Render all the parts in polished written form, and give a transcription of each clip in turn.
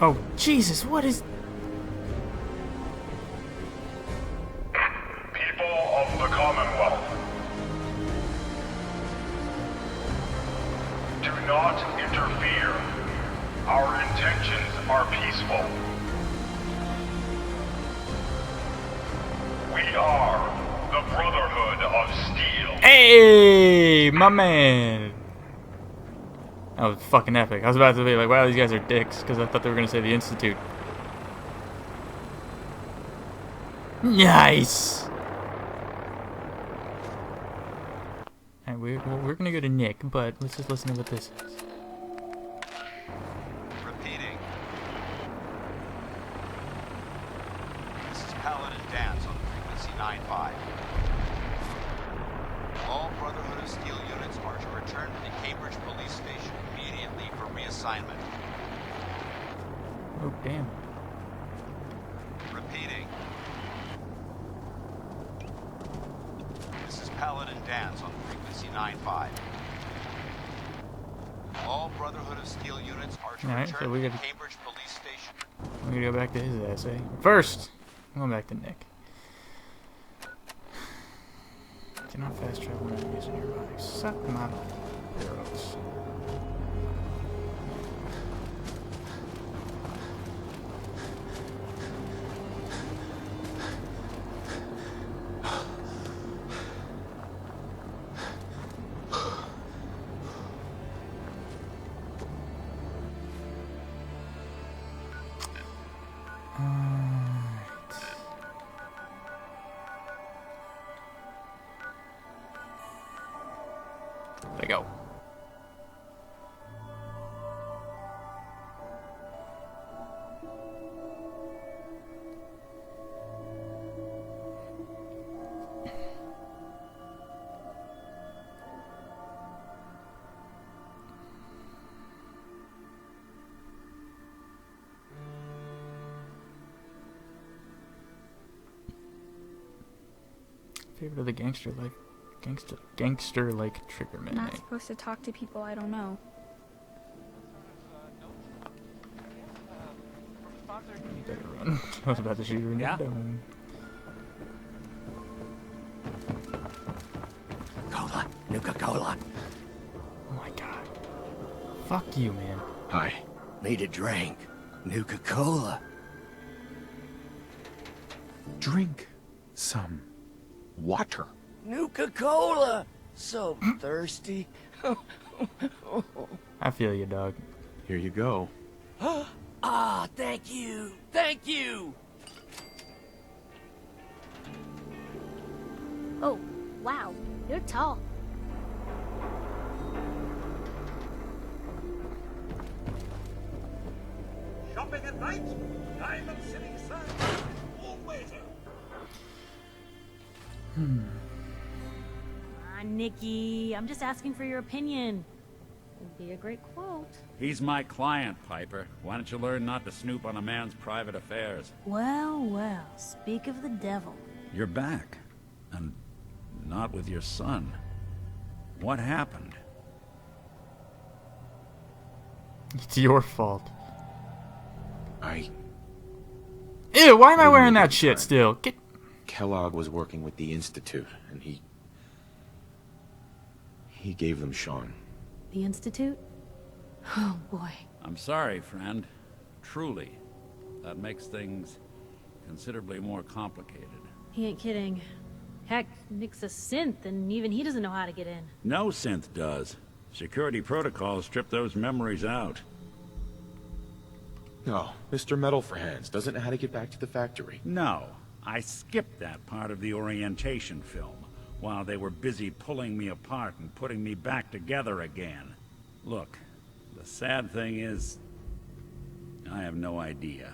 Oh, Jesus, what is... People of the Commonwealth, do not interfere. Our intentions are peaceful. We are the Brotherhood of Steel. Hey, my man. That was fucking epic. I was about to be like, wow, these guys are dicks, because I thought they were going to say the Institute. Nice! Alright, we're going to go to Nick, but let's just listen to what this is. Repeating. This is Paladin Dance on frequency 95. All Brotherhood of Steel units are to return to the Cambridge Police Station immediately for reassignment. Oh, damn. Repeating. This is Paladin Dance on frequency 95. All Brotherhood of Steel units are to Alright, return so we to gotta- the Cambridge Police Station. We're going to go back to his essay. First, I'm going back to Nick. Cannot fast travel without using your body. Suck my arrows. There we go. Favorite of the gangster-like triggerman. I'm not supposed to talk to people I don't know. You better run. I was about to shoot her in the dome. Cola, Nuka-Cola. Oh my god. Fuck you, man. Hi. Need a drink. Nuka-Cola. Drink some water. Nuka-Cola. So thirsty. I feel you, dog. Here you go. Ah, thank you. Thank you. Oh, wow. You're tall. Shopping at night? Diamond City Sun. Always. Nikki, I'm just asking for your opinion. It'd be a great quote. He's my client, Piper. Why don't you learn not to snoop on a man's private affairs? Well, well, speak of the devil. You're back. And not with your son. What happened? It's your fault. I... Ew, why am I What do you wearing mean, that shit friend? still? Get... Kellogg was working with the Institute, and he gave them Sean. The Institute? Oh, boy. I'm sorry, friend. Truly. That makes things considerably more complicated. He ain't kidding. Heck, Nick's a synth, and even he doesn't know how to get in. No synth does. Security protocols strip those memories out. No, Mr. Metal for Hands doesn't know how to get back to the factory. No. I skipped that part of the orientation film, while they were busy pulling me apart and putting me back together again. Look, the sad thing is, I have no idea.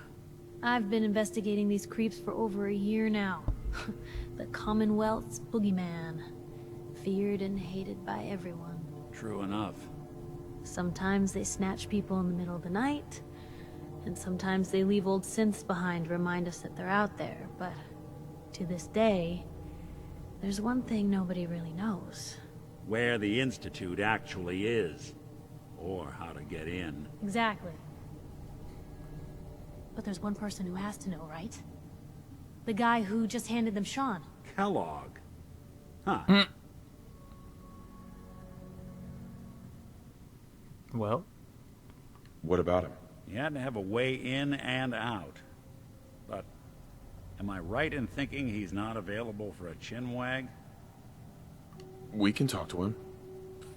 I've been investigating these creeps for over a year now. The Commonwealth's boogeyman. Feared and hated by everyone. True enough. Sometimes they snatch people in the middle of the night. And sometimes they leave old synths behind to remind us that they're out there, but to this day, there's one thing nobody really knows. Where the Institute actually is. Or how to get in. Exactly. But there's one person who has to know, right? The guy who just handed them Sean. Kellogg. Huh. Well, What about him? He had to have a way in and out. But am I right in thinking he's not available for a chinwag? We can talk to him.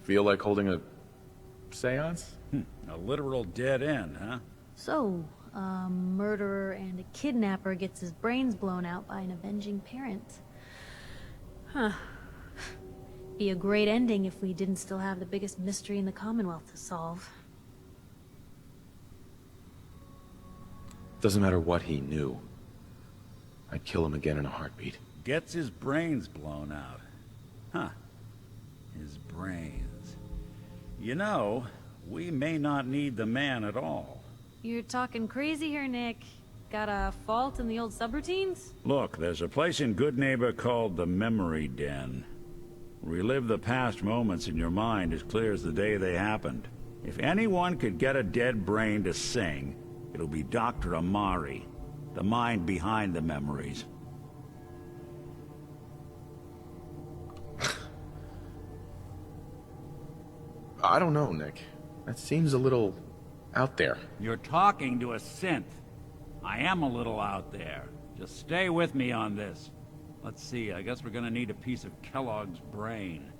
Feel like holding a seance? A literal dead end, huh? So, a murderer and a kidnapper gets his brains blown out by an avenging parent. Huh. Be a great ending if we didn't still have the biggest mystery in the Commonwealth to solve. Doesn't matter what he knew. I'd kill him again in a heartbeat. Gets his brains blown out. Huh. His brains. You know, we may not need the man at all. You're talking crazy here, Nick. Got a fault in the old subroutines? Look, there's a place in Good Neighbor called the Memory Den. Relive the past moments in your mind as clear as the day they happened. If anyone could get a dead brain to sing, it'll be Dr. Amari, the mind behind the memories. I don't know, Nick. That seems a little out there. You're talking to a synth. I am a little out there. Just stay with me on this. Let's see, I guess we're gonna need a piece of Kellogg's brain.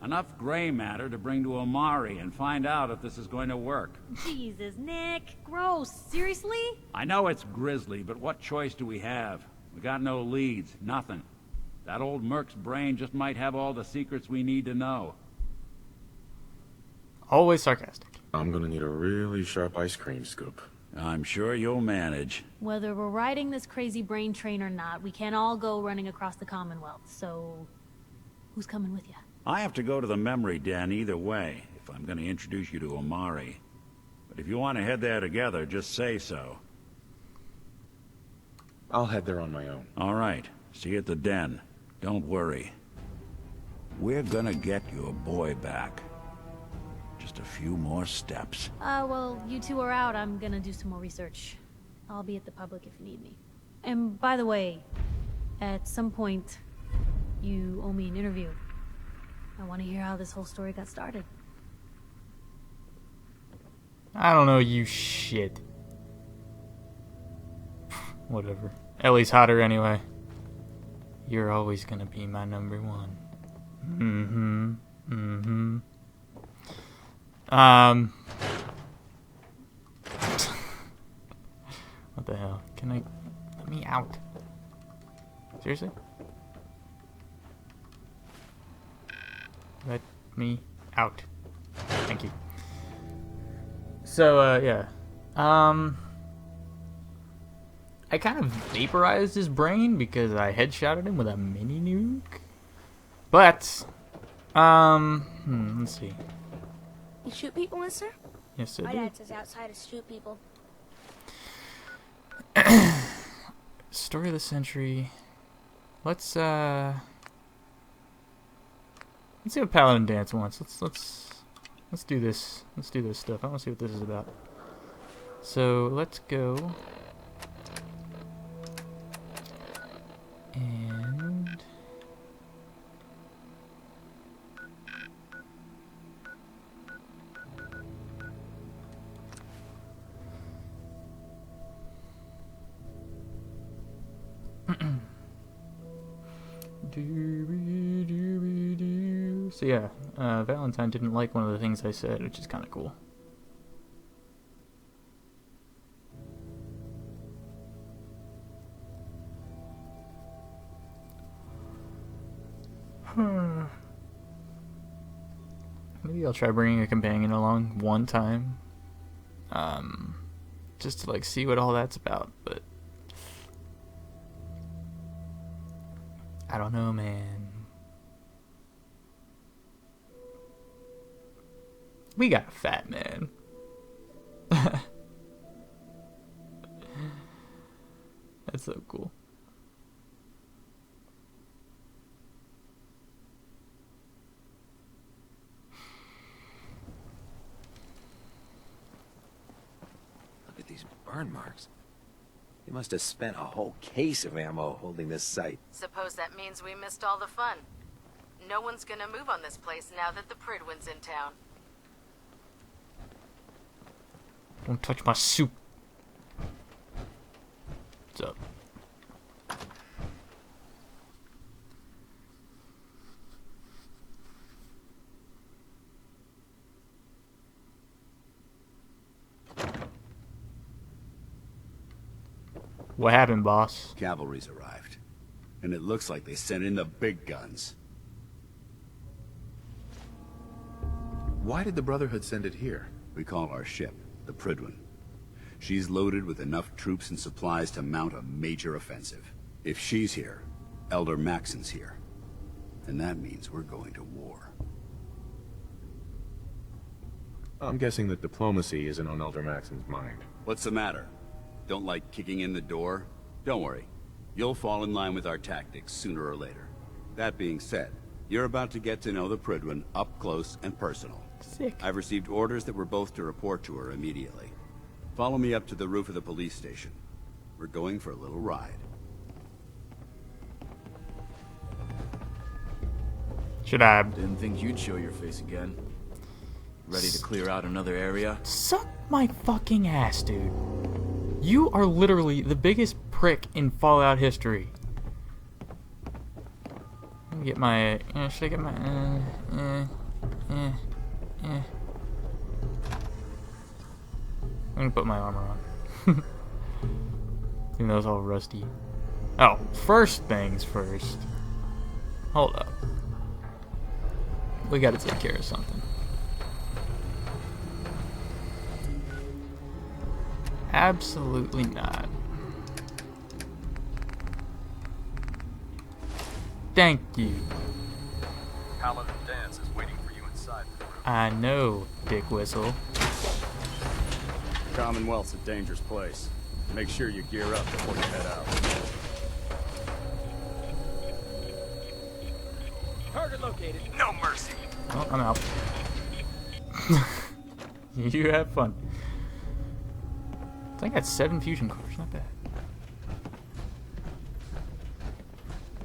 Enough gray matter to bring to Amari and find out if this is going to work. Jesus, Nick. Gross. Seriously? I know it's grisly, but what choice do we have? We got no leads, nothing. That old Merc's brain just might have all the secrets we need to know. always sarcastic. I'm gonna need a really sharp ice cream scoop. I'm sure you'll manage. Whether we're riding this crazy brain train or not, we can't all go running across the Commonwealth, so... who's coming with you? I have to go to the memory den either way, if I'm going to introduce you to Amari. But if you want to head there together, just say so. I'll head there on my own. All right. See you at the den. Don't worry. We're gonna get your boy back. Just a few more steps. Well, you two are out. I'm gonna do some more research. I'll be at the public if you need me. And by the way, at some point, you owe me an interview. I want to hear how this whole story got started. I don't know, you shit. Whatever. Ellie's hotter anyway. You're always gonna be my number one. What the hell? Can I... let me out. Seriously? Let me out. Thank you. So, yeah. I kind of vaporized his brain because I headshotted him with a mini nuke. But, let's see. You shoot people, mister? Yes, I My do. dad says outside to shoot people. Story of the century. Let's see what Paladin Dance wants. Let's do this. Let's do this stuff. I want to see what this is about. So let's go. And so yeah, Valentine didn't like one of the things I said, which is kind of cool. Maybe I'll try bringing a companion along one time, just to like see what all that's about, but I don't know, man. We got a fat man. That's so cool. Look at these burn marks. They must have spent a whole case of ammo holding this site. Suppose that means we missed all the fun. No one's gonna move on this place now that the Pridwin's in town. Don't touch my soup. What's up? What happened, boss? Cavalry's arrived. And it looks like they sent in the big guns. Why did the Brotherhood send it here? We call our ship the Pridwin. She's loaded with enough troops and supplies to mount a major offensive. If she's here, Elder Maxon's here. And that means we're going to war. I'm guessing that diplomacy isn't on Elder Maxon's mind. What's the matter? Don't like kicking in the door? Don't worry. You'll fall in line with our tactics sooner or later. That being said, you're about to get to know the Pridwin up close and personal. Sick. I've received orders that we're both to report to her immediately. Follow me up to the roof of the police station. We're going for a little ride. Should I Didn't think you'd show your face again. Ready to clear out another area? suck my fucking ass, dude? You are literally the biggest prick in Fallout history. Let me get my. Should I get my? I'm gonna put my armor on. Even though it's all rusty. Oh, first things first. Hold up. We gotta take care of something. Absolutely not. Thank you. Paladin Dance is waiting for you inside. I know, Dick Whistle. Commonwealth's a dangerous place. Make sure you gear up before you head out. Target located. No mercy. Oh, I'm out. You have fun. I think I got 7 fusion cores, not bad.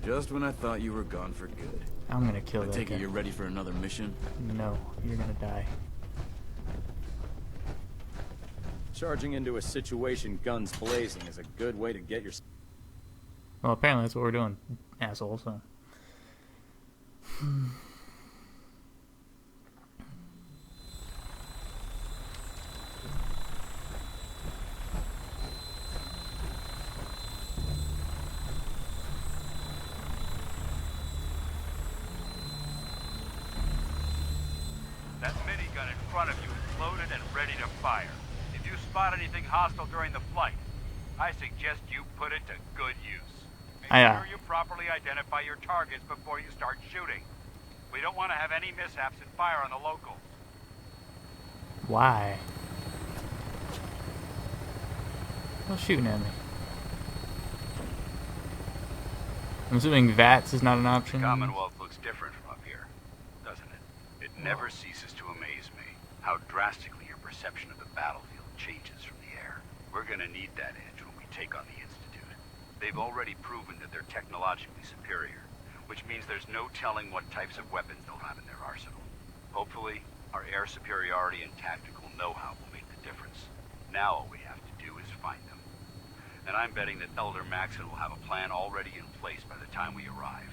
Just when I thought you were gone for good. I'm gonna kill I that take guy. it you're ready for another mission? No, you're gonna die. Charging into a situation guns blazing is a good way to get your... Well, apparently that's what we're doing, asshole, so. That minigun in front of you is loaded and ready to fire. If you spot anything hostile during the flight, I suggest you put it to good use. Make sure you properly identify your targets before you start shooting. We don't want to have any mishaps and fire on the locals. Why? What's shooting at me? I'm assuming VATS is not an option. Commonwealth looks different from up here, doesn't it? It never ceases to amaze me how drastically your perception of the battlefield changes from the air. We're gonna need that edge when we take on the Institute. They've already proven that they're technologically superior, which means there's no telling what types of weapons they'll have in their arsenal. Hopefully, our air superiority and tactical know-how will make the difference. Now all we have to do is find them. And I'm betting that Elder Maxon will have a plan already in place by the time we arrive.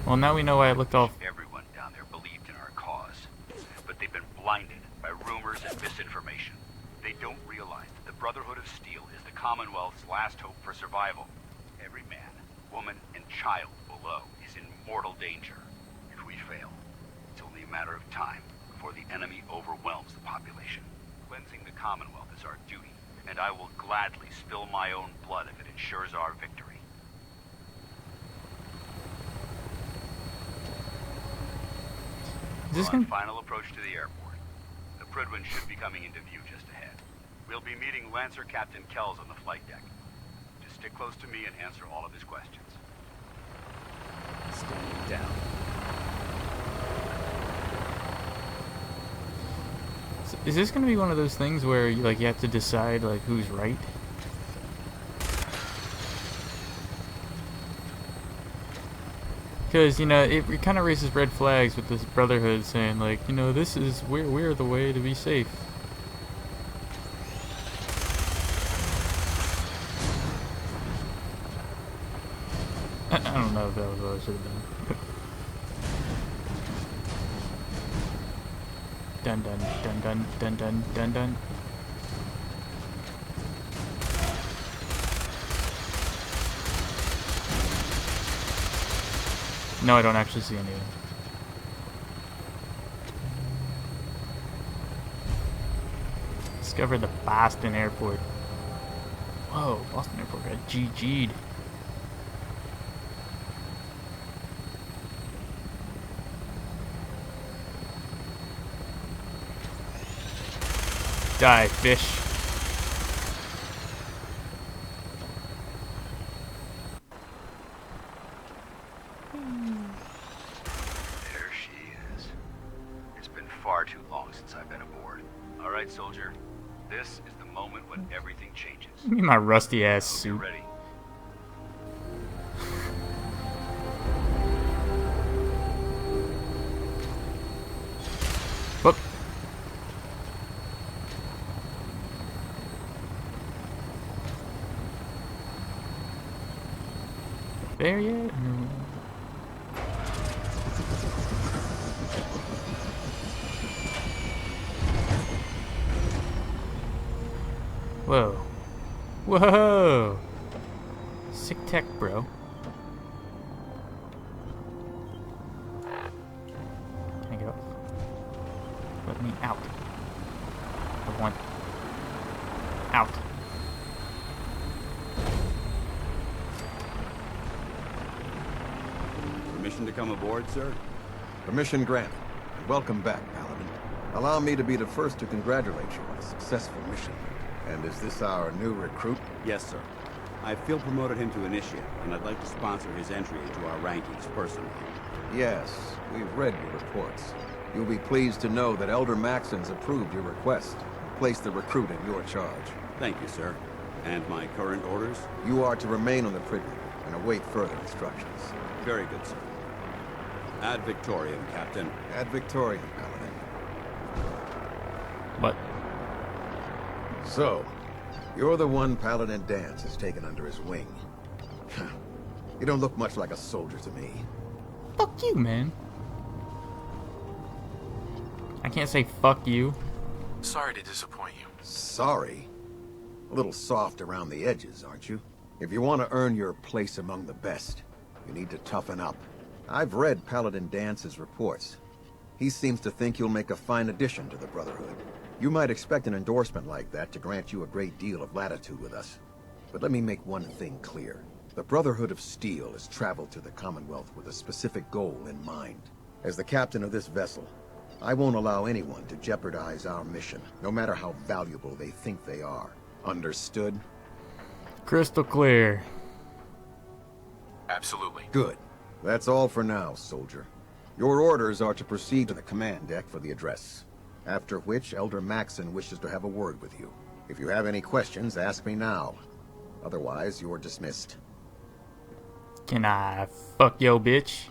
Well, now we know why it looked all... Everyone down there believed in our cause, but they've been blinded by rumors and misinformation. They don't realize that the Brotherhood of Steel is the Commonwealth's last hope for survival. Every man, woman, and child below is in mortal danger. If we fail, it's only a matter of time before the enemy overwhelms the population. Cleansing the Commonwealth is our duty, and I will gladly spill my own blood if it ensures our victory. this on gonna... final approach to the airport. The Prydwen should be coming into view just ahead. We'll be meeting Lancer Captain Kells on the flight deck. Just stick close to me and answer all of his questions. Standing down. Is this gonna be one of those things where you have to decide like who's right? Because it kind of raises red flags with this Brotherhood saying like, this is we're the way to be safe. I don't know if that was what I should have done. Dun dun dun dun dun dun dun dun. No, I don't actually see anything. Discover the Boston Airport. Whoa, Boston Airport got GG'd. Die, fish. There she is. It's been far too long since I've been aboard. All right, soldier. This is the moment when everything changes. Give me my rusty ass Hope suit. you're ready. Whoop. There yet? No. Whoa. Whoa! Sick tech, bro. Can I get off? Let me out. I want out. Permission to come aboard, sir? Permission granted. Welcome back, Paladin. Allow me to be the first to congratulate you on a successful mission. And is this our new recruit? Yes, sir. I feel promoted him to initiate, and I'd like to sponsor his entry into our rankings personally. Yes, we've read your reports. You'll be pleased to know that Elder Maxon's approved your request. Place the recruit in your charge. Thank you, sir. And my current orders? You are to remain on the Prydwen and await further instructions. Very good, sir. Ad Victoriam, Captain. Ad Victoriam, Paladin. What? So, you're the one Paladin Danse has taken under his wing. You don't look much like a soldier to me. Fuck you, man. I can't say fuck you. Sorry to disappoint you. Sorry? A little soft around the edges, aren't you? If you want to earn your place among the best, you need to toughen up. I've read Paladin Dance's reports. He seems to think you'll make a fine addition to the Brotherhood. You might expect an endorsement like that to grant you a great deal of latitude with us. But let me make one thing clear. The Brotherhood of Steel has traveled to the Commonwealth with a specific goal in mind. As the captain of this vessel, I won't allow anyone to jeopardize our mission, no matter how valuable they think they are. Understood? Crystal clear. Absolutely. Good. That's all for now, soldier. Your orders are to proceed to the command deck for the address. After which, Elder Maxon wishes to have a word with you. If you have any questions, ask me now. Otherwise, you're dismissed. Can I fuck yo bitch?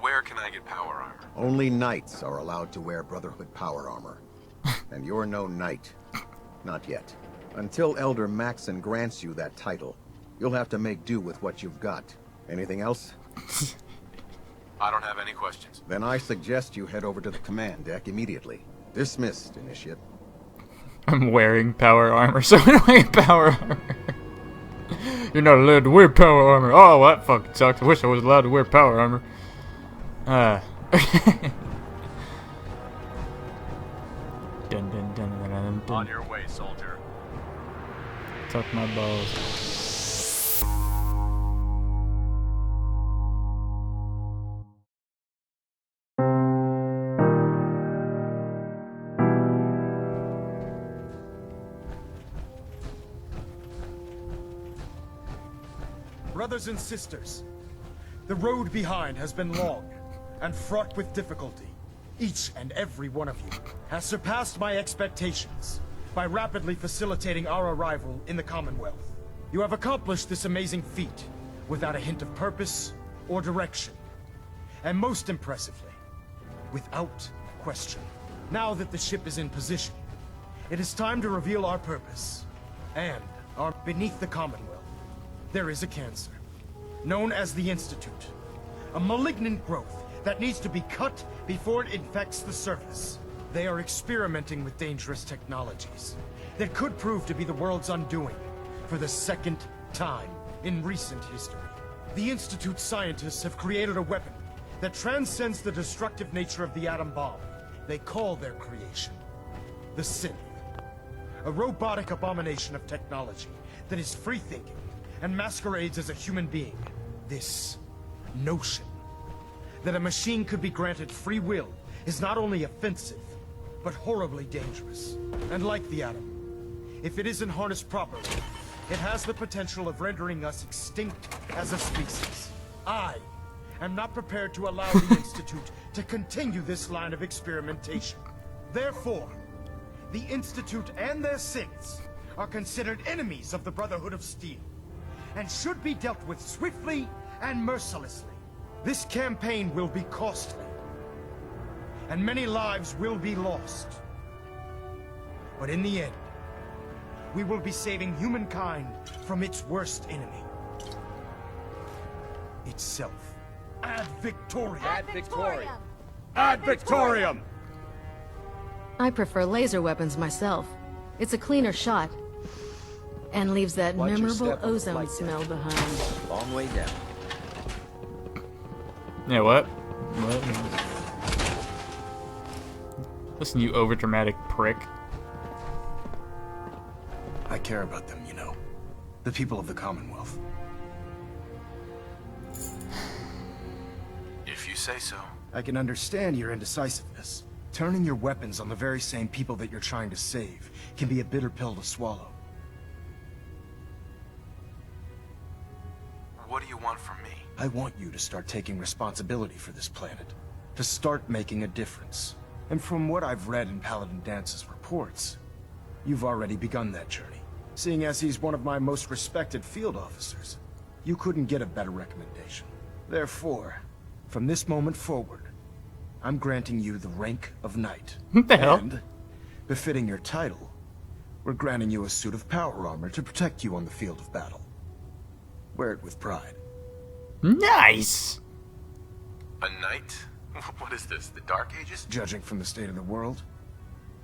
Where can I get power armor? Only knights are allowed to wear Brotherhood power armor. And you're no knight. Not yet. Until Elder Maxon grants you that title, you'll have to make do with what you've got. Anything else? I don't have any questions. Then I suggest you head over to the command deck immediately. Dismissed, Initiate. I'm wearing power armor, so I'm wearing power armor. You're not allowed to wear power armor. Oh, that fucking sucks. I wish I was allowed to wear power armor. Dun, dun, dun, dun, dun, dun. On your way, soldier. Tuck my balls. Brothers and sisters, the road behind has been long and fraught with difficulty. Each and every one of you has surpassed my expectations by rapidly facilitating our arrival in the Commonwealth. You have accomplished this amazing feat without a hint of purpose or direction. And most impressively, without question. Now that the ship is in position, it is time to reveal our purpose. And beneath the Commonwealth, there is a cancer, known as the Institute. A malignant growth that needs to be cut before it infects the surface. They are experimenting with dangerous technologies that could prove to be the world's undoing for the second time in recent history. The Institute's scientists have created a weapon that transcends the destructive nature of the atom bomb. They call their creation the Synth. A robotic abomination of technology that is free-thinking and masquerades as a human being. This notion that a machine could be granted free will is not only offensive, but horribly dangerous. And like the atom, if it isn't harnessed properly, it has the potential of rendering us extinct as a species. I am not prepared to allow the Institute to continue this line of experimentation. Therefore, the Institute and their synths are considered enemies of the Brotherhood of Steel, and should be dealt with swiftly and mercilessly. This campaign will be costly, and many lives will be lost. But in the end, we will be saving humankind from its worst enemy. Itself. Ad Victoriam! Ad Victoriam! Ad Victoriam! I prefer laser weapons myself. It's a cleaner shot. And leaves that Watch your memorable step on the ozone flight smell deck. behind. Long way down. Yeah, what? Listen, you overdramatic prick. I care about them, you know. The people of the Commonwealth. If you say so. I can understand your indecisiveness. Turning your weapons on the very same people that you're trying to save can be a bitter pill to swallow. What do you want from me? I want you to start taking responsibility for this planet. To start making a difference. And from what I've read in Paladin Dance's reports, you've already begun that journey. Seeing as he's one of my most respected field officers, you couldn't get a better recommendation. Therefore, from this moment forward, I'm granting you the rank of Knight. What the hell? And, befitting your title, we're granting you a suit of power armor to protect you on the field of battle. Wear it with pride. Nice! A knight? What is this, the Dark Ages? Judging from the state of the world,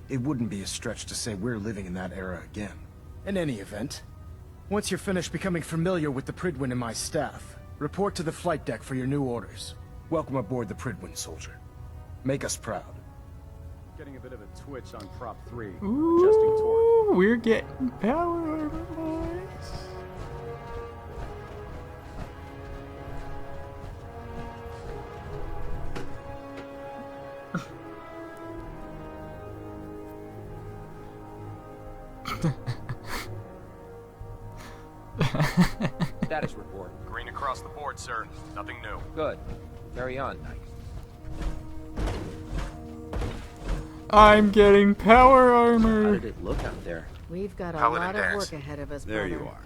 it wouldn't be a stretch to say we're living in that era again. In any event, once you're finished becoming familiar with the Prydwen and my staff, report to the flight deck for your new orders. Welcome aboard the Prydwen, soldier. Make us proud. Getting a bit of a twitch on prop 3. Ooh, Adjusting torque. we're getting power armor, boys. Status report. Green across the board, sir. Nothing new. Good. Carry on, Knight. I'm getting power How armor. did it look out there? We've got a Paladin lot of Dance. work ahead of us, There brother. you are.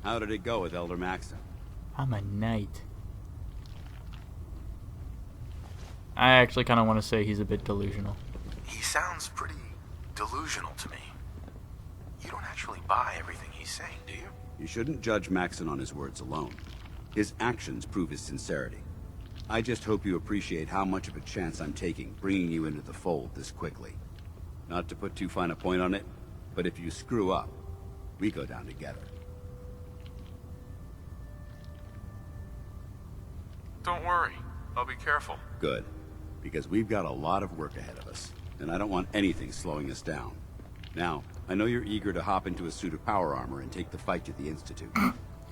How did it go with Elder Maxon? I'm a knight. I actually kind of want to say he's a bit delusional. He sounds pretty delusional to me. You don't actually buy everything he's saying, do you? You shouldn't judge Maxon on his words alone. His actions prove his sincerity. I just hope you appreciate how much of a chance I'm taking bringing you into the fold this quickly. Not to put too fine a point on it, but if you screw up, we go down together. Don't worry. I'll be careful. Good, because we've got a lot of work ahead of us, and I don't want anything slowing us down. Now, I know you're eager to hop into a suit of power armor and take the fight to the Institute.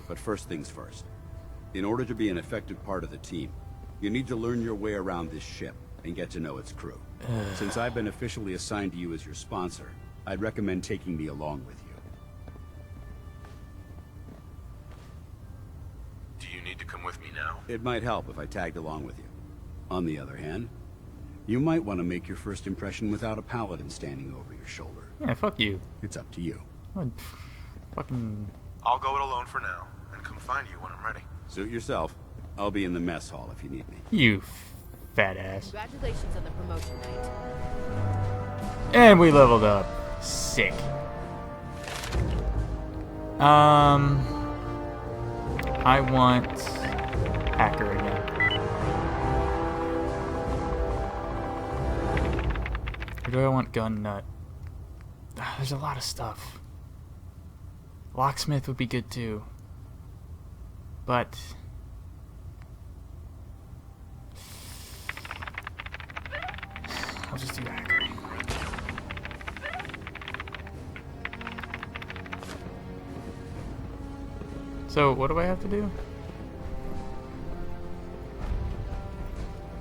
But first things first. In order to be an effective part of the team, you need to learn your way around this ship and get to know its crew. Since I've been officially assigned to you as your sponsor, I'd recommend taking me along with you. It might help if I tagged along with you. On the other hand, you might want to make your first impression without a paladin standing over your shoulder. Yeah, fuck you. It's up to you. Fucking... I'll go it alone for now, and come find you when I'm ready. Suit yourself. I'll be in the mess hall if you need me. You fat ass. Congratulations on the promotion, mate. And we leveled up. Sick. I want hacker again. Or do I want gun nut? There's a lot of stuff. Locksmith would be good too. But I'll just do hacker. So, what do I have to do?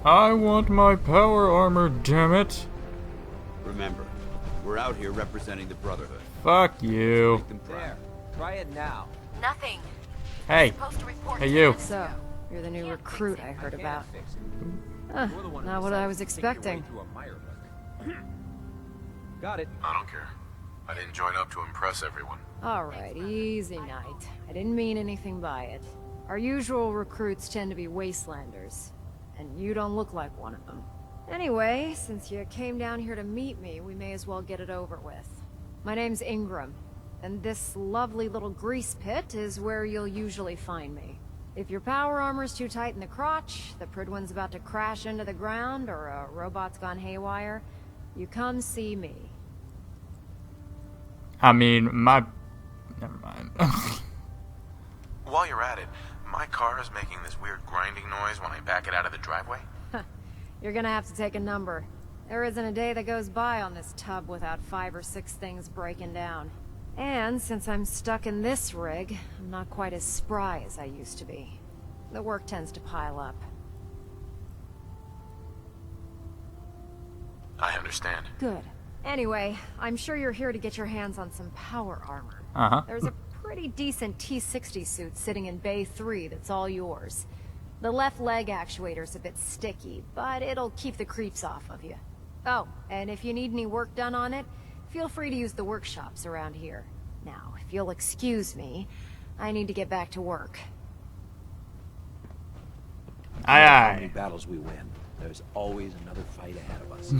I want my power armor, damn it! Remember, we're out here representing the Brotherhood. Fuck you. There, try it now. Nothing. Hey. Hey, you. So, you're the new recruit I heard about. Not what I was expecting. Got it. I don't care. I didn't join up to impress everyone. Alright, easy night. I didn't mean anything by it. Our usual recruits tend to be wastelanders, and you don't look like one of them. Anyway, since you came down here to meet me, we may as well get it over with. My name's Ingram, and this lovely little grease pit is where you'll usually find me. If your power armor's too tight in the crotch, the Pridwen's about to crash into the ground, or a robot's gone haywire, you come see me. I mean, my... Never mind. While you're at it, my car is making this weird grinding noise when I back it out of the driveway. You're gonna have to take a number. There isn't a day that goes by on this tub without 5 or 6 things breaking down. And since I'm stuck in this rig, I'm not quite as spry as I used to be. The work tends to pile up. I understand. Good. Anyway, I'm sure you're here to get your hands on some power armor. Uh-huh. There's a pretty decent T-60 suit sitting in Bay 3 that's all yours. The left leg actuator's a bit sticky, but it'll keep the creeps off of you. Oh, and if you need any work done on it, feel free to use the workshops around here. Now, if you'll excuse me, I need to get back to work. Aye, How many aye. battles we win, there's always another fight ahead of us.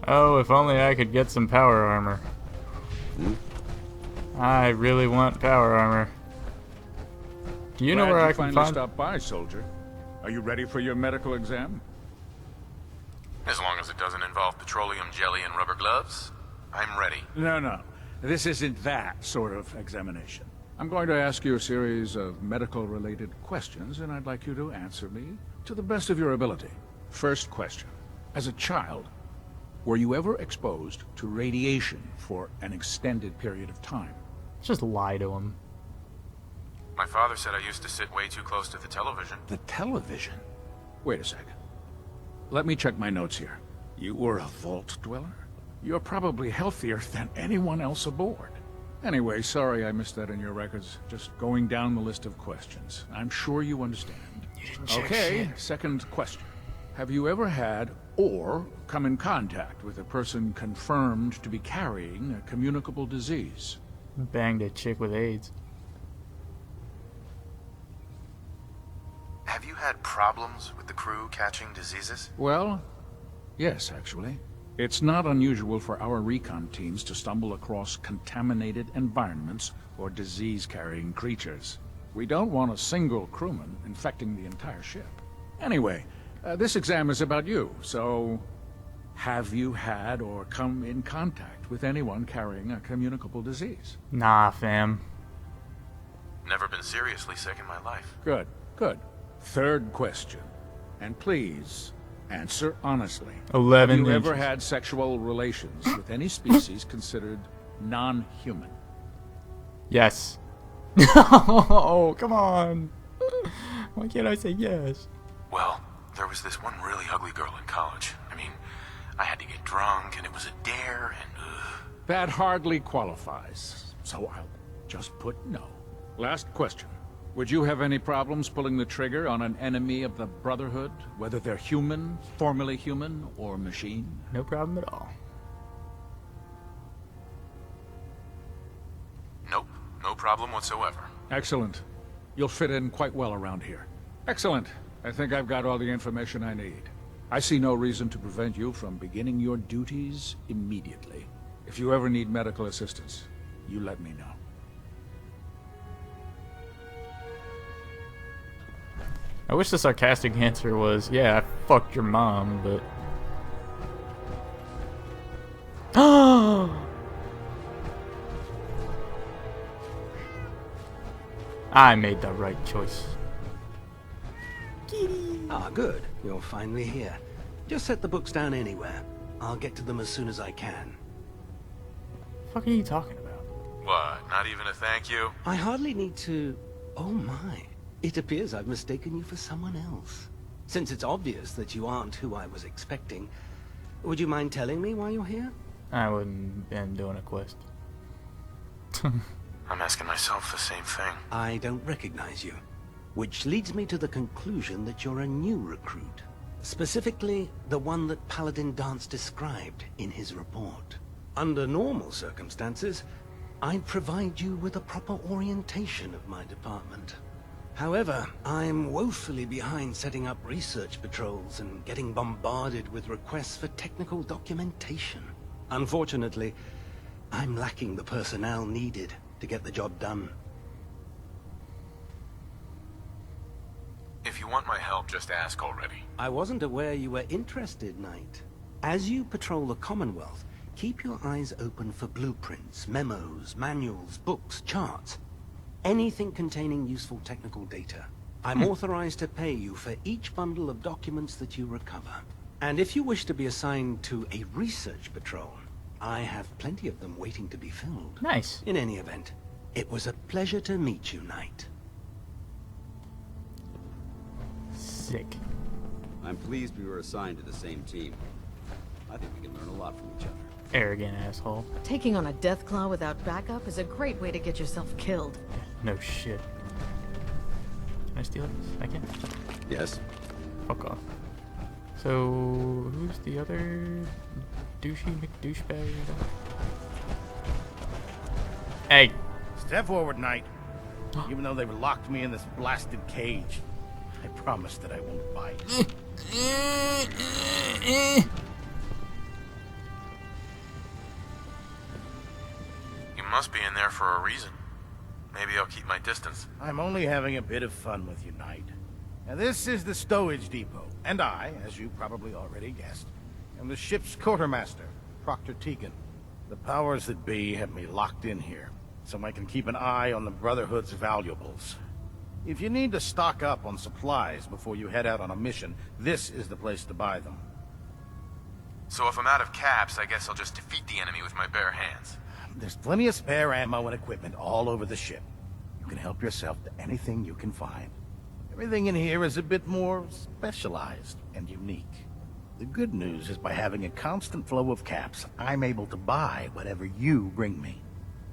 Oh, if only I could get some power armor. I really want power armor. Do you know where I can finally find... stopped by, soldier. Are you ready for your medical exam? As long as it doesn't involve petroleum jelly and rubber gloves, I'm ready. No. This isn't that sort of examination. I'm going to ask you a series of medical-related questions, and I'd like you to answer me to the best of your ability. First question. As a child, were you ever exposed to radiation for an extended period of time? Just lie to him. My father said I used to sit way too close to the television. The television? Wait a second. Let me check my notes here. You were a vault dweller? You're probably healthier than anyone else aboard. Anyway, sorry I missed that in your records. Just going down the list of questions. I'm sure you understand. You didn't check Okay, shit. second question. Have you ever had or come in contact with a person confirmed to be carrying a communicable disease? Banged a chick with AIDS. Have you had problems with the crew catching diseases? Well, yes, actually. It's not unusual for our recon teams to stumble across contaminated environments or disease-carrying creatures. We don't want a single crewman infecting the entire ship. Anyway, this exam is about you, so... have you had or come in contact with anyone carrying a communicable disease? Nah, fam. Never been seriously sick in my life. Good, good. Third question. And please, answer honestly. 11 Have you ever inches. had sexual relations with any species considered non-human? Yes. Oh, come on. Why can't I say yes? Well, there was this one really ugly girl in college. I mean, I had to get drunk, and it was a dare, and That hardly qualifies, so I'll just put no. Last question. Would you have any problems pulling the trigger on an enemy of the Brotherhood, whether they're human, formerly human, or machine? No problem at all. Nope, no problem whatsoever. Excellent. You'll fit in quite well around here. Excellent. I think I've got all the information I need. I see no reason to prevent you from beginning your duties immediately. If you ever need medical assistance, you let me know. I wish the sarcastic answer was, yeah, I fucked your mom, but... I made the right choice. Ah, good. You're finally here. Just set the books down anywhere. I'll get to them as soon as I can. What the fuck are you talking about? What, not even a thank you? I hardly need to... Oh my. It appears I've mistaken you for someone else. Since it's obvious that you aren't who I was expecting, would you mind telling me why you're here? I wouldn't been doing a quest. I'm asking myself the same thing. I don't recognize you. Which leads me to the conclusion that you're a new recruit. Specifically, the one that Paladin Danse described in his report. Under normal circumstances, I'd provide you with a proper orientation of my department. However, I'm woefully behind setting up research patrols and getting bombarded with requests for technical documentation. Unfortunately, I'm lacking the personnel needed to get the job done. If you want my help, just ask already. I wasn't aware you were interested, Knight. As you patrol the Commonwealth, keep your eyes open for blueprints, memos, manuals, books, charts. Anything containing useful technical data. I'm authorized to pay you for each bundle of documents that you recover. And if you wish to be assigned to a research patrol, I have plenty of them waiting to be filled. Nice. In any event, it was a pleasure to meet you, Knight. Sick. I'm pleased we were assigned to the same team. I think we can learn a lot from each other. Arrogant asshole. Taking on a Deathclaw without backup is a great way to get yourself killed. No shit. Can I steal this? I can? Yes. Fuck off. So, who's the other douchey McDouchebag? Hey! Step forward, Knight. Even though they've locked me in this blasted cage, I promise that I won't bite. You must be in there for a reason. Maybe I'll keep my distance. I'm only having a bit of fun with you, Knight. Now, this is the stowage depot, and I, as you probably already guessed, am the ship's quartermaster, Proctor Tegan. The powers that be have me locked in here, so I can keep an eye on the Brotherhood's valuables. If you need to stock up on supplies before you head out on a mission, this is the place to buy them. So if I'm out of caps, I guess I'll just defeat the enemy with my bare hands. There's plenty of spare ammo and equipment all over the ship. You can help yourself to anything you can find. Everything in here is a bit more specialized and unique. The good news is by having a constant flow of caps, I'm able to buy whatever you bring me.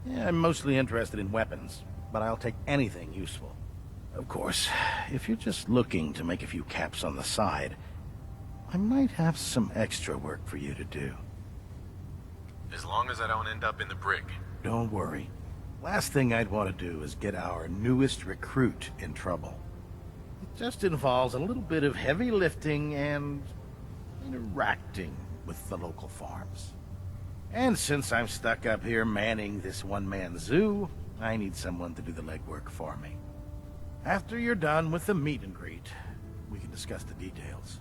Yeah, I'm mostly interested in weapons, but I'll take anything useful. Of course, if you're just looking to make a few caps on the side, I might have some extra work for you to do. As long as I don't end up in the brig. Don't worry. Last thing I'd want to do is get our newest recruit in trouble. It just involves a little bit of heavy lifting and interacting with the local farms. And since I'm stuck up here manning this one-man zoo, I need someone to do the legwork for me. After you're done with the meet and greet, we can discuss the details.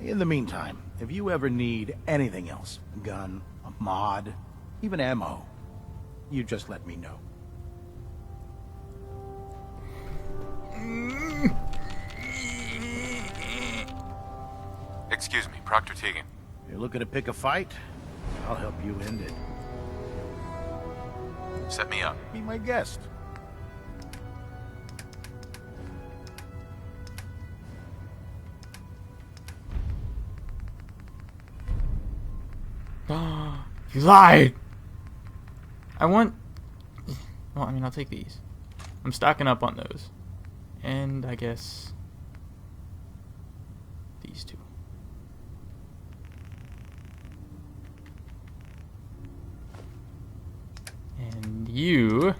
In the meantime, if you ever need anything else, a gun, a mod, even ammo, you just let me know. Excuse me, Proctor Tegan. If you're looking to pick a fight, I'll help you end it. Set me up. Be my guest. You lied! I want... Well, I mean, I'll take these. I'm stocking up on those. And I guess these two. And you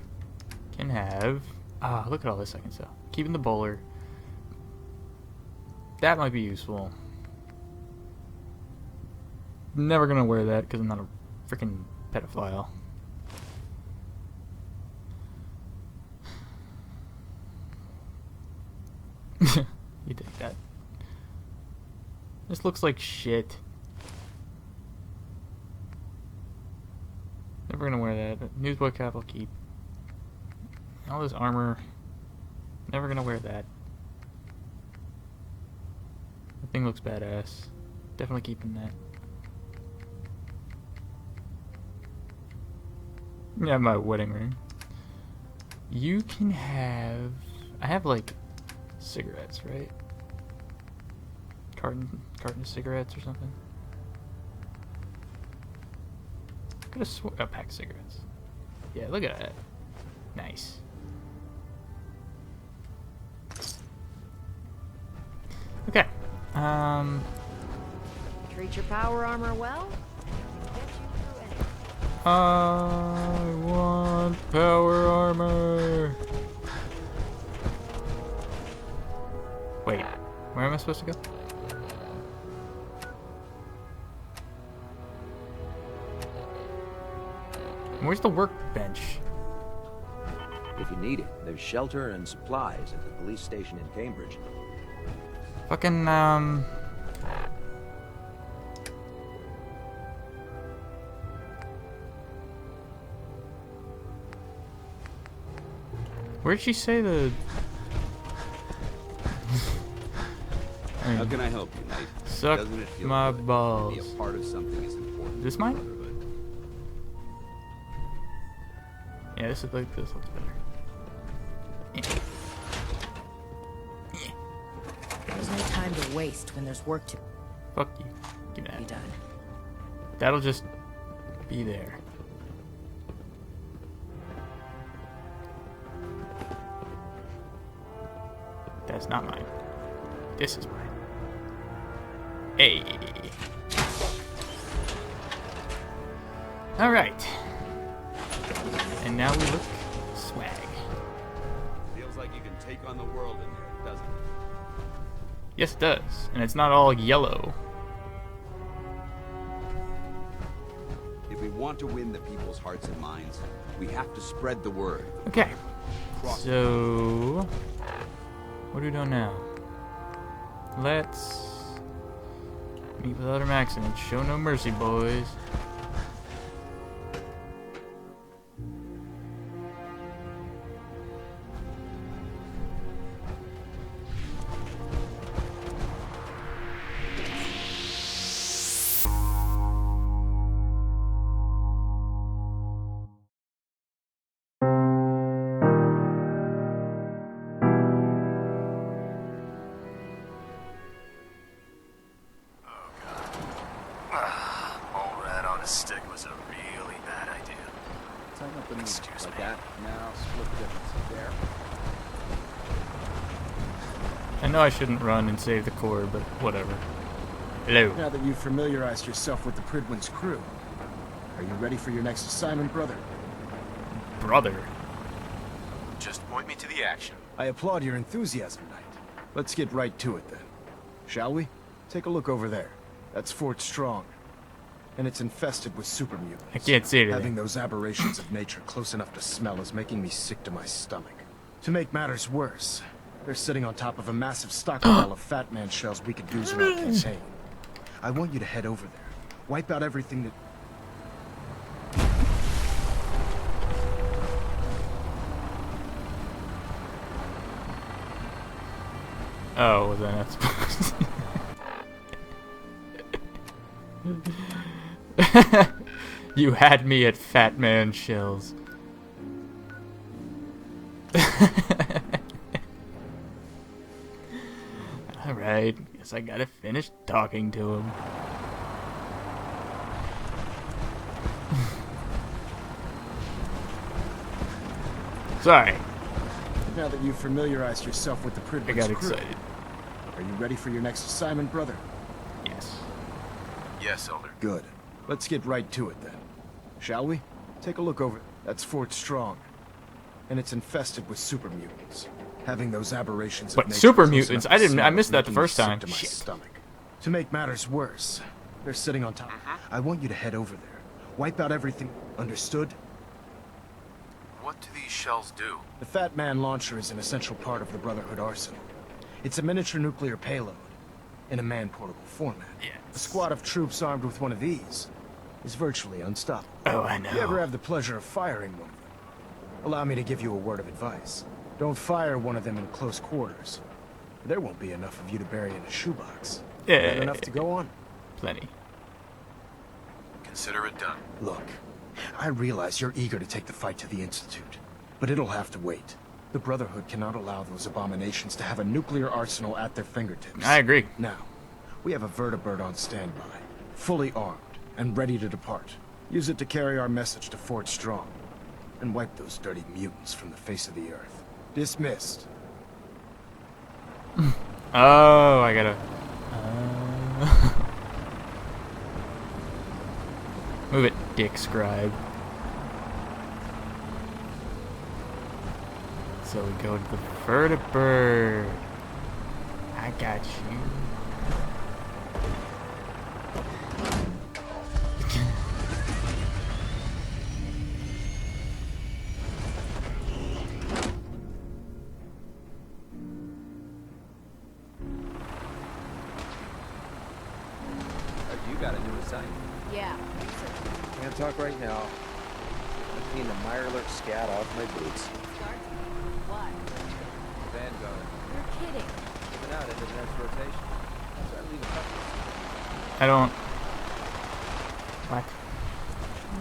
can have... Ah, look at all this I can sell. Keeping the bowler. That might be useful. Never gonna wear that because I'm not a freaking pedophile. You take that. This looks like shit. Never gonna wear that. Newsboy cap I'll keep. All this armor. Never gonna wear that. That thing looks badass. Definitely keeping that. Yeah, my wedding ring. You can have... I have like cigarettes, right? Carton of cigarettes or something. Could have a pack of cigarettes. Yeah, look at that. Nice. Okay. Treat your power armor well, and it can get you through anything. I want power armor. Wait, where am I supposed to go? Where's the workbench? If you need it, there's shelter and supplies at the police station in Cambridge. Fucking, where'd she say the... How can I help you, Knight? Suck Doesn't it feel my good balls. to be a part of something as important? This mine? Yeah, this looks better. There's no time to waste when there's work to Fuck you. Give me that. be done. That'll just be there. That's not mine. This is mine. Hey. Alright. And now we look swag. Feels like you can take on the world in there, doesn't it? Yes, it does. And it's not all yellow. If we want to win the people's hearts and minds, we have to spread the word. Okay. So, what are we doing now? Let's meet with other Maximans. Show no mercy, boys. Mole rat on a stick was a really bad idea. Tighten up the knees Excuse like me. that. Now split the difference. There. I know I shouldn't run and save the core, but whatever. Hello. Now that you've familiarized yourself with the Pridwin's crew, are you ready for your next assignment, brother? Brother. Just point me to the action. I applaud your enthusiasm, Knight. Let's get right to it then. Shall we? Take a look over there. That's Fort Strong. And it's infested with super mutants. I can't see anything. Having those aberrations of nature close enough to smell is making me sick to my stomach. To make matters worse, they're sitting on top of a massive stockpile of Fat Man shells we could use in our campaign. I want you to head over there. Wipe out everything that... Oh, was I not supposed to? You had me at Fat Man Shells. Alright, guess I gotta finish talking to him. Sorry. Now that you've familiarized yourself with the Pridwood's I got crew, excited. are you ready for your next assignment, brother? Yes. Yes, Elder. Good. Let's get right to it then. Shall we? Take a look over. That's Fort Strong. And it's infested with super mutants. Having those aberrations of But nature super close mutants? enough to I see missed that the making me first time. sick to my Shit. stomach. To make matters worse, they're sitting on top. I want you to head over there. Wipe out everything. Understood? What do these shells do? The Fat Man launcher is an essential part of the Brotherhood arsenal. It's a miniature nuclear payload in a man-portable format. A squad of troops armed with one of these is virtually unstoppable. Oh, I know. If you ever have the pleasure of firing one of them, allow me to give you a word of advice. Don't fire one of them in close quarters. There won't be enough of you to bury in a shoebox. Yeah. Not enough to go on. Plenty. Consider it done. Look, I realize you're eager to take the fight to the Institute, but it'll have to wait. The Brotherhood cannot allow those abominations to have a nuclear arsenal at their fingertips. I agree. Now, we have a vertibird on standby, fully armed and ready to depart. Use it to carry our message to Fort Strong, and wipe those dirty mutants from the face of the earth. Dismissed. Oh, I gotta... Move it, dick scribe. So we go to the vertibird. I got you. You got a new assignment. Yeah. Can't talk right now. I'm cleaning the Mirelurk scat off my boots. What? Vanguard. You're kidding. Moving out into the next rotation. So I leave a couple. I don't... What?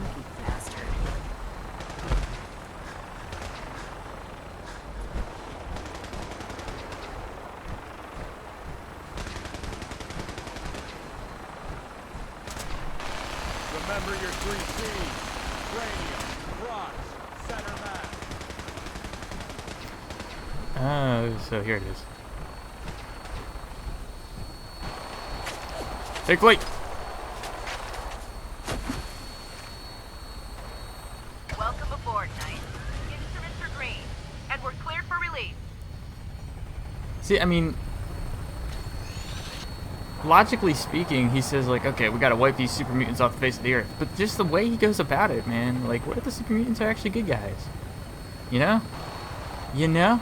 Lucky bastard. Remember your 3 C's. Cranium, crotch, center mass. Oh, so here it is. Take flight! Welcome aboard, Knight. Instruments are green, and we're cleared for release. See, I mean... Logically speaking, he says, like, okay, we gotta wipe these super mutants off the face of the earth. But just the way he goes about it, man. Like, what if the super mutants are actually good guys? You know? You know?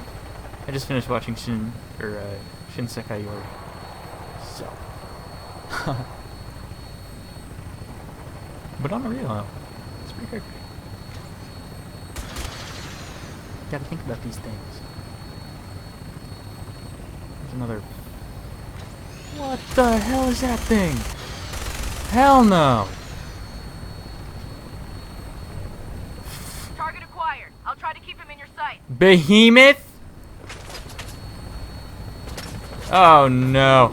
I just finished watching Shinsekai Yori. So. But on a real level, it's pretty good. Gotta think about these things. There's another... What the hell is that thing? Hell no! Target acquired. I'll try to keep him in your sight. Behemoth? Oh no.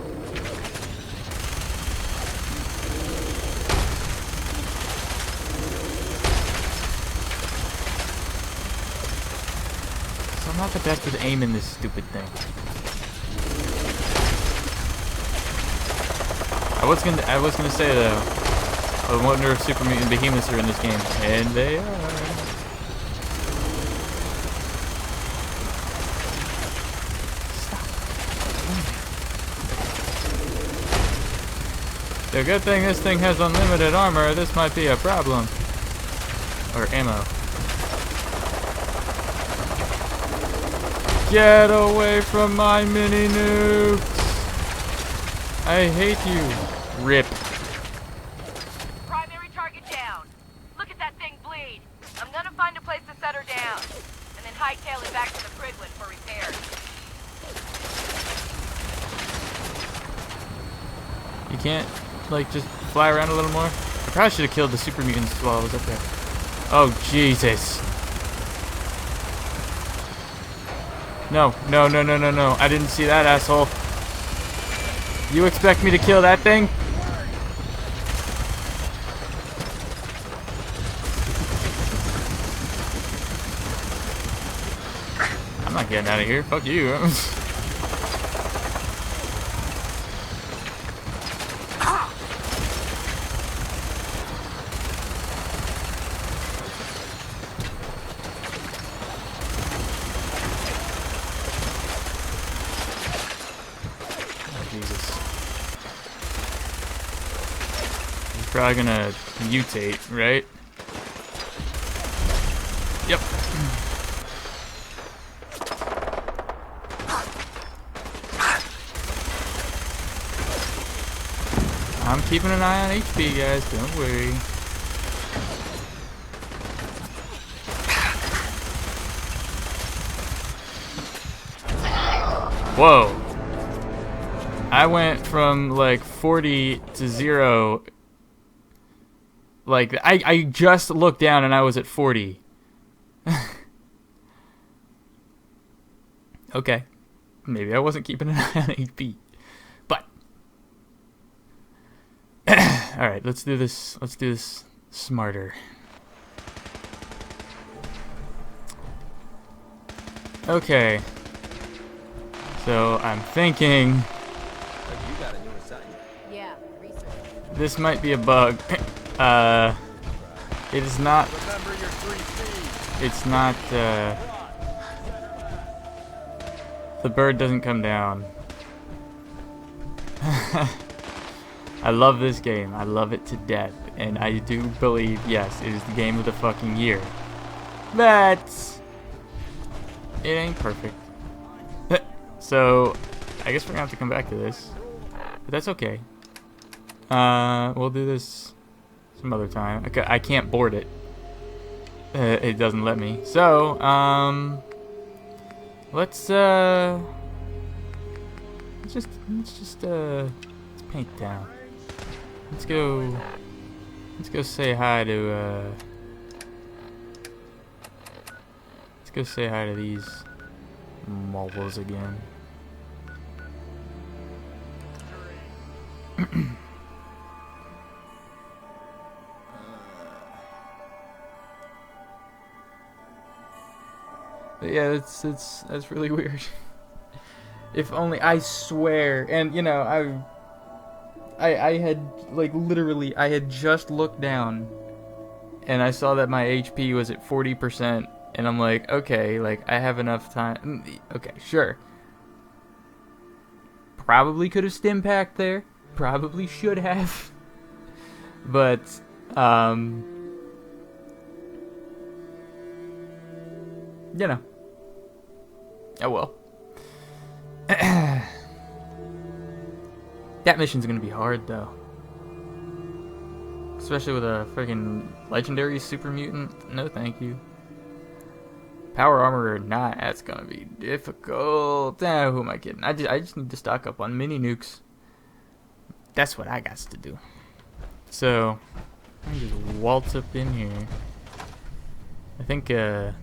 So I'm not the best with aiming this stupid thing. I was gonna say though, I wonder if super mutant behemoths are in this game, and they are. The good thing this thing has unlimited armor. This might be a problem. Or ammo. Get away from my mini nukes! I hate you. Rip. Primary target down. Look at that thing bleed. I'm gonna find a place to set her down, and then hightail it back to the Pridwood for repairs. You can't, like, just fly around a little more? I probably should have killed the super mutants while I was up there. Oh, Jesus. No, no, no, no, no, no. I didn't see that, asshole. You expect me to kill that thing? I'm not getting out of here. Fuck you. Probably gonna mutate, right? Yep. I'm keeping an eye on HP, guys. Don't worry. Whoa. I went from like 40 to 0. Like, I just looked down and I was at 40. Okay. Maybe I wasn't keeping an eye on HP. But. Alright, let's do this. Let's do this smarter. Okay. So, I'm thinking... Yeah, research. This might be a bug. It is not... It's not, the bird doesn't come down. I love this game. I love it to death. And I do believe, yes, it is the game of the fucking year. But... it ain't perfect. So, I guess we're gonna have to come back to this. But that's okay. We'll do this some other time. I can't board it. It doesn't let me. So, let's paint down. Let's go say hi to, let's go say hi to these marbles again. Yeah, that's really weird. If only, I swear, and you know, I had like literally I had just looked down and I saw that my HP was at 40% and I'm like, okay, like I have enough time. Okay, sure. Probably could have stim packed there. Probably should have. But you know. Oh well. That mission's gonna be hard though. Especially with a friggin' legendary super mutant. No thank you. Power armor or not, that's gonna be difficult. Who am I kidding? I just need to stock up on mini nukes. That's what I got to do. So I just waltz up in here. I think I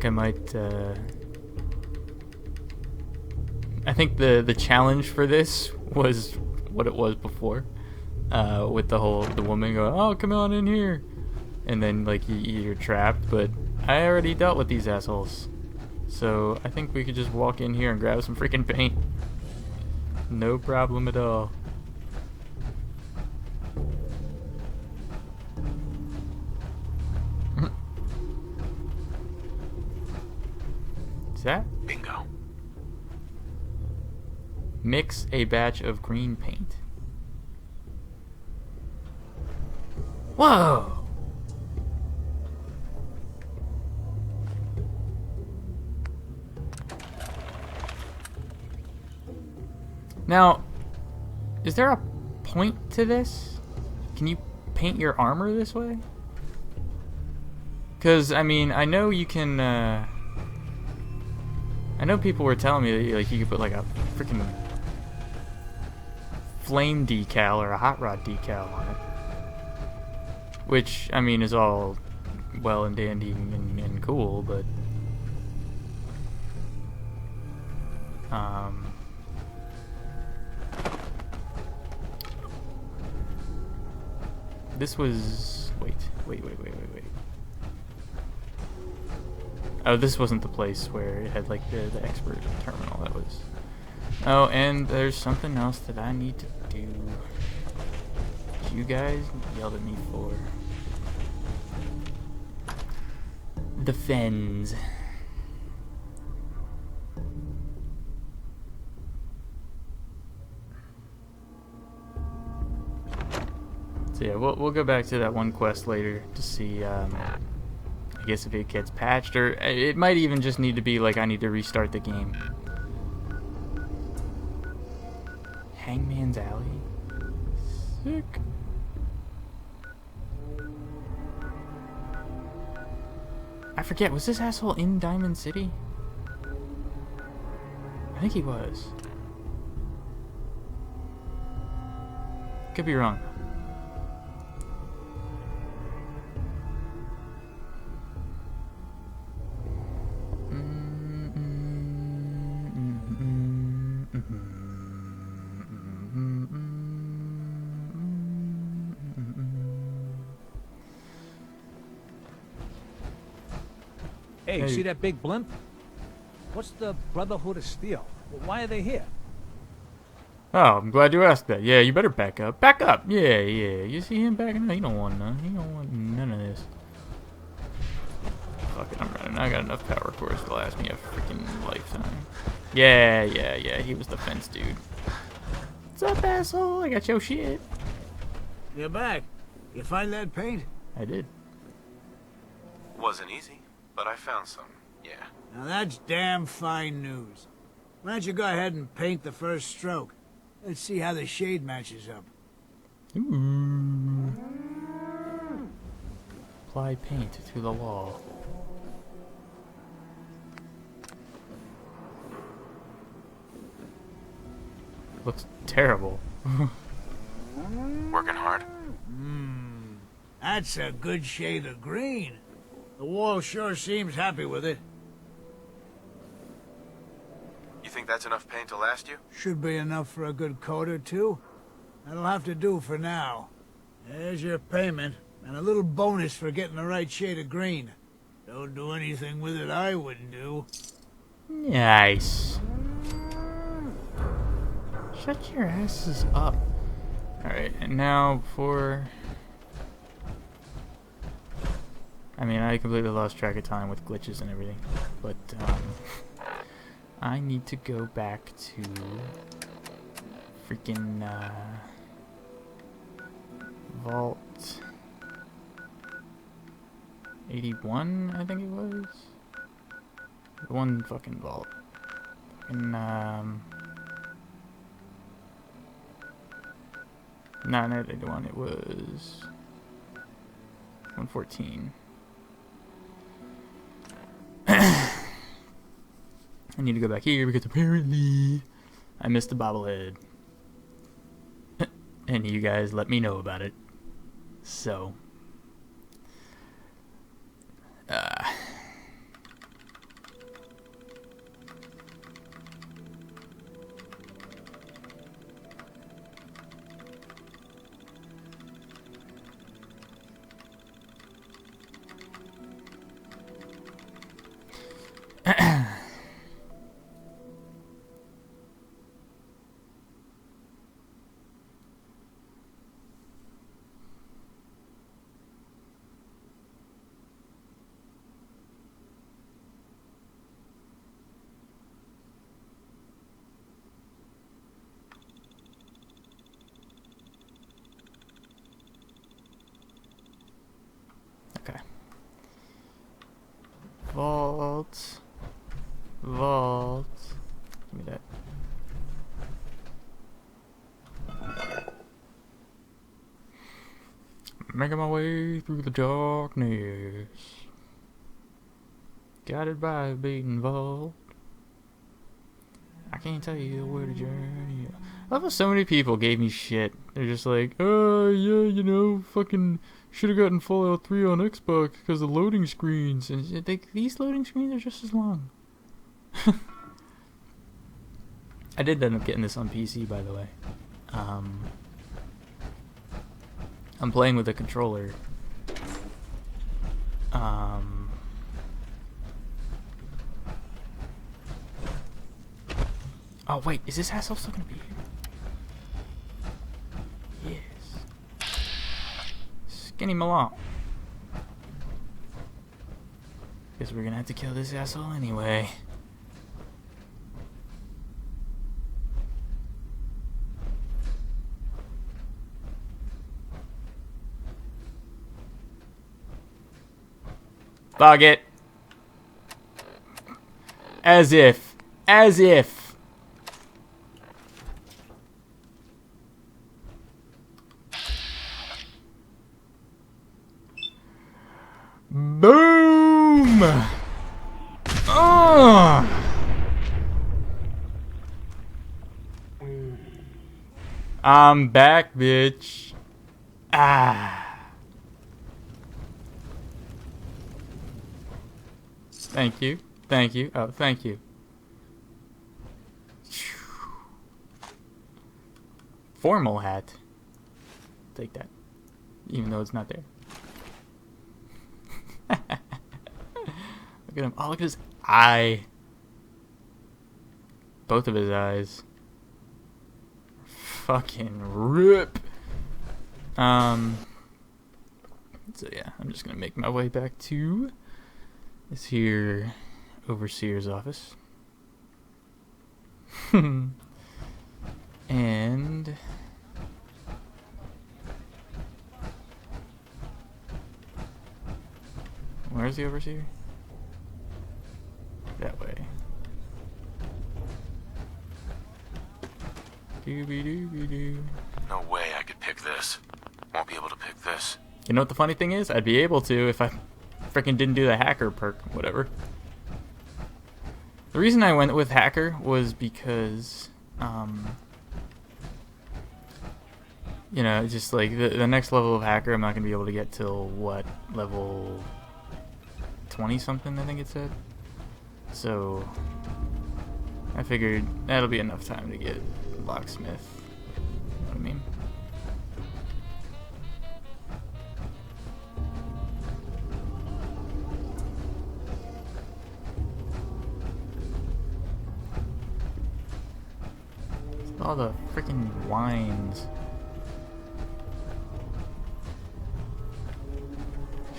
might I think the challenge for this was what it was before, with the woman going, oh, come on in here, and then like you're trapped. But I already dealt with these assholes, so I think we could just walk in here and grab some freaking paint. No problem at all. That? Bingo. Mix a batch of green paint. Whoa! Now, is there a point to this? Can you paint your armor this way? Because, I mean, I know you can, I know people were telling me that like you could put like a freaking flame decal or a hot rod decal on it, which I mean is all well and dandy and cool, but this was... Wait. Oh, this wasn't the place where it had, like, the expert terminal. That was... Oh, and there's something else that I need to do. You guys yelled at me for. The Fens. So yeah, we'll go back to that one quest later to see, I guess if it gets patched, or it might even just need to be like I need to restart the game. Hangman's Alley? Sick. I forget, was this asshole in Diamond City? I think he was. Could be wrong. Hey, see that big blimp? What's the Brotherhood of Steel? Why are they here? Oh, I'm glad you asked that. Yeah, you better back up. Back up! Yeah. You see him backing up? He don't want none. He don't want none of this. Fuck it, I'm running. I got enough power cores to last me a freaking lifetime. Yeah. He was the fence dude. What's up, asshole? I got your shit. You're back. You find that paint? I did. Wasn't easy, but I found some, yeah. Now that's damn fine news. Why don't you go ahead and paint the first stroke? Let's see how the shade matches up. Ooh. Apply paint to the wall. Looks terrible. Working hard? That's a good shade of green. The wall sure seems happy with it. You think that's enough paint to last you? Should be enough for a good coat or two. That'll have to do for now. There's your payment, and a little bonus for getting the right shade of green. Don't do anything with it I wouldn't do. Nice. Shut your asses up. Alright, and now for... I mean, I completely lost track of time with glitches and everything, but I need to go back to freaking Vault 81, I think it was. The one fucking vault. Fucking no, not 81. It was 114. I need to go back here because apparently I missed the bobblehead. And you guys let me know about it. So okay. Vault. Give me that. Making my way through the darkness. Guided by a beaten vault. I can't tell you where to journey. I love how so many people gave me shit. They're just like, oh, yeah, you know, fucking should have gotten Fallout 3 on Xbox because of loading screens. And these loading screens are just as long. I did end up getting this on PC, by the way. I'm playing with a controller. Oh wait, is this asshole still gonna be here? Yes. Skinny Malone. Guess we're gonna have to kill this asshole anyway. Fuck it. As if. As if. Boom! I'm back, bitch. Ah. Thank you. Thank you. Oh, thank you. Formal hat. Take that. Even though it's not there. Look at him. Oh, look at his eye. Both of his eyes. Fucking rip. So yeah, I'm just gonna make my way back to this here overseer's office. And where's the overseer? That way. Dooby-dooby-doo. No way I could pick this. Won't be able to pick this. You know what the funny thing is? I'd be able to if I freaking didn't do the hacker perk, whatever. The reason I went with hacker was because, you know, just like the next level of hacker I'm not going to be able to get till, what, level 20 something, I think it said. So I figured that'll be enough time to get locksmith. You know what I mean? All the freaking wines.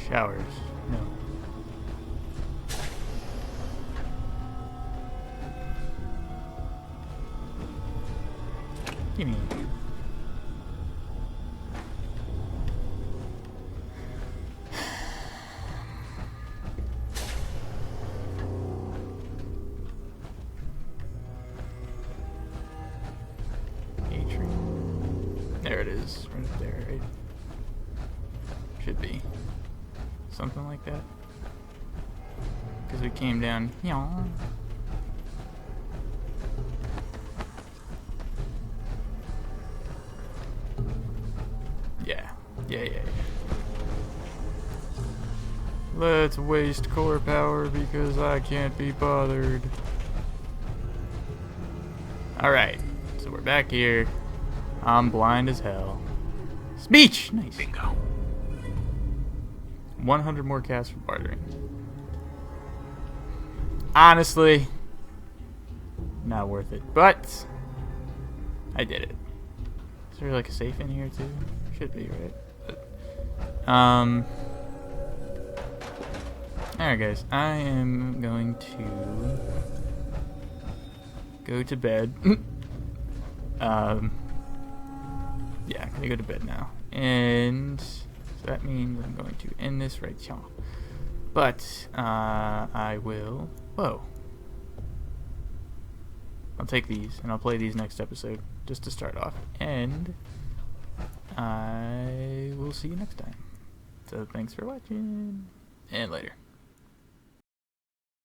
Showers. No. Gimme. There it is, right up there, right? Should be. Something like that. Because we came down here. Yeah. Let's waste core power because I can't be bothered. Alright, so we're back here. I'm blind as hell. Speech! Nice. Bingo. 100 more casts for bartering. Honestly, not worth it. But I did it. Is there like a safe in here too? Should be, right? But, alright guys, I am going to go to bed. Yeah, I'm gonna go to bed now. And so that means I'm going to end this right here. But I will. Whoa. I'll take these and I'll play these next episode just to start off. And I will see you next time. So thanks for watching and later.